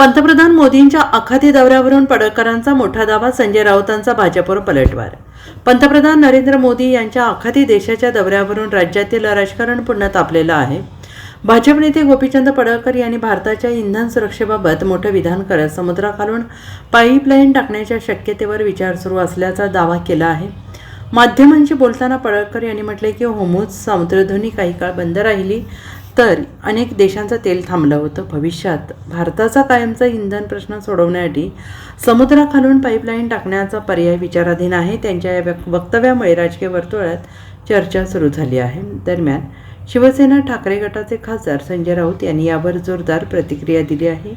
पंतप्रधान मोदींच्या आखाती दौऱ्यावरून पडळकरांचा मोठा दावा, संजय राऊतांचा भाजपवर पलटवार. पंतप्रधान नरेंद्र मोदी यांच्या आखाती देशाच्या दौऱ्यावरून राज्यातील राजकारण पुन्हा तापलेलं आहे. भाजप नेते गोपीचंद पडळकर यांनी भारताच्या इंधन सुरक्षेबाबत मोठं विधान करत समुद्राखालून पाईपलाईन टाकण्याच्या शक्यतेवर विचार सुरू असल्याचा दावा केला आहे. माध्यमांशी बोलताना पडळकर यांनी म्हटले की होर्मुझ सामुद्रधुनी काही काळ बंद राहिली तर अनेक देशांचं तेल थांबलं होतं. भविष्यात भारताचा कायमचा इंधन प्रश्न सोडवण्यासाठी समुद्राखालून पाईपलाईन टाकण्याचा पर्याय विचाराधीन आहे. त्यांच्या या वक्तव्यामुळे राजकीय वर्तुळात चर्चा सुरू झाली आहे. दरम्यान शिवसेना ठाकरे गटाचे खासदार संजय राऊत यांनी यावर जोरदार प्रतिक्रिया दिली आहे.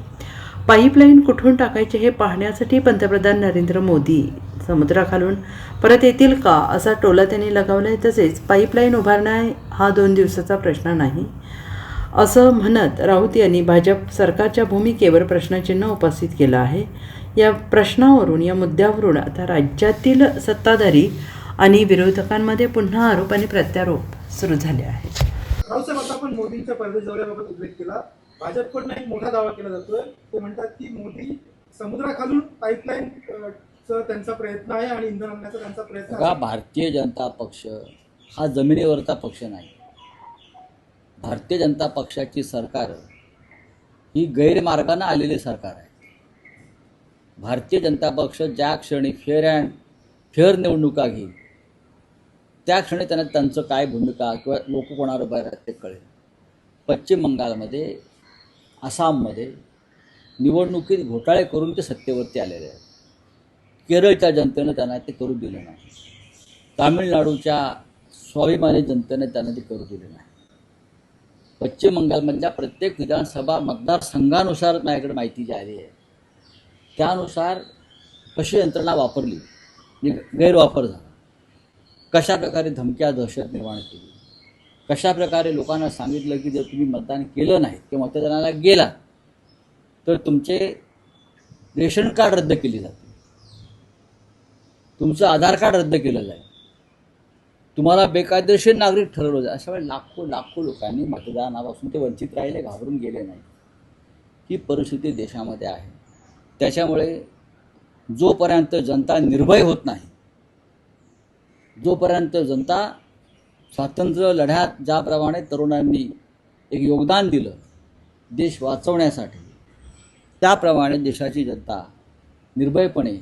पाईपलाईन कुठून टाकायचे हे पाहण्यासाठी पंतप्रधान नरेंद्र मोदी समुद्राखालून परत येतील का असा टोला त्यांनी लगावला आहे. तसेच पाईपलाईन उभारणं हा 2 दिवसाचा प्रश्न नाही असं म्हणत राऊत यांनी भाजप सरकारच्या भूमिकेवर प्रश्नचिन्ह उपस्थित केलं आहे. या प्रश्नावरून या मुद्द्यावरून आता राज्यातील सत्ताधारी आणि विरोधकांमध्ये पुन्हा आरोप आणि प्रत्यारोप सुरू झाले आहेत. राऊतसाहेब, आता आपण मोदींच्या परदेश दौऱ्याबाबत उल्लेख केला. भाजपकडून एक मोठा दावा केला जातोय. ते म्हणतात की मोदी समुद्राखालून पाईपलाईन त्यांचा प्रयत्न आहे आणि इंधन आणण्याचा त्यांचा प्रयत्न आहे. भारतीय जनता पक्ष हा जमिनीवरचा पक्ष नाही. भारतीय जनता पक्षाची सरकार ही गैरमार्गाने आलेली सरकार आहे. भारतीय जनता पक्ष ज्या क्षणी फेअर निवडणुका घेईल त्या क्षणी त्यांना त्यांचं काय भूमिका किंवा लोक कोणावर उभा राहतात ते कळेल. पश्चिम बंगालमध्ये, आसाममध्ये निवडणुकीत घोटाळे करून ते सत्तेवरती आलेले आहेत. केरळच्या जनतेनं त्यांना ते करू दिलं नाही. तामिळनाडूच्या स्वाभिमानी जनतेने त्यांना ते करू दिले नाही. पश्चिम बंगालमधल्या प्रत्येक विधानसभा मतदारसंघानुसार माझ्याकडे माहिती जी आली आहे त्यानुसार कशी यंत्रणा वापरली, गैरवापर झाला, कशा प्रकारे धमक्या दहशत निर्माण केली, कशा प्रकारे लोकांना सांगितलं की जर तुम्ही मतदान केलं नाही किंवा मतदानाला गेला तर तुमचे रेशन कार्ड रद्द केले जाते, तुमचं आधार कार्ड रद्द केलं जाईल, तुम्हाला बेकायदेशीर नागरिक ठरवलं जाईल. अशा वेळी लाखो लोकांनी मतदानापासून ते वंचित राहिले, घाबरून गेले नाही. ही परिस्थिती देशामध्ये आहे. त्याच्यामुळे जोपर्यंत जनता निर्भय होत नाही, जोपर्यंत जनता स्वातंत्र्य लढ्यात ज्याप्रमाणे तरुणांनी एक योगदान दिलं देश वाचवण्यासाठी, त्याप्रमाणे देशाची जनता निर्भयपणे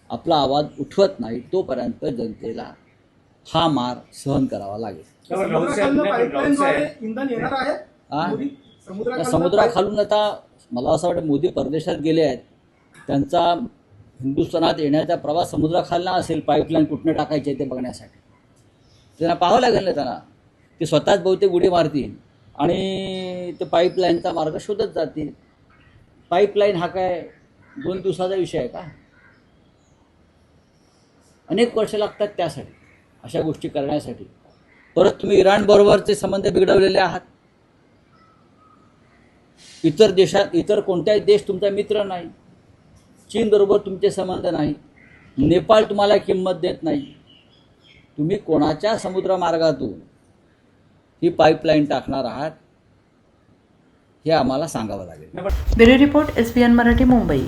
आपला आवाज उठवत नाही तोपर्यंत जनतेला हा मार सहन करावा लागेल. समुद्राखालून आता मला असं वाटतं मोदी परदेशात गेले आहेत. त्यांचा हिंदुस्थानात येण्याचा प्रवास समुद्राखालना असेल. पाईपलाईन कुठनं टाकायचे ते बघण्यासाठी त्यांना पाहावं लागेल ना. त्यांना ते स्वतःच बहुतेक उडी मारतील आणि ते पाईपलाईनचा मार्ग शोधत जातील. पाईपलाईन हा काय 2 दिवसाचा विषय आहे का? अनेक वर्ष लागतात त्यासाठी, अशा गोष्टी करण्यासाठी. परत तुम्ही इराणबरोबरचे संबंध बिघडवलेले आहात. इतर कोणताही देश तुमचा मित्र नाही. चीनबरोबर तुमचे संबंध नाही. नेपाळ तुम्हाला किंमत देत नाही. तुम्ही कोणाच्या समुद्रमार्गातून ही पाईपलाईन टाकणार आहात हे आम्हाला सांगावं लागेल. Bureau report, SBN Marathi, Mumbai.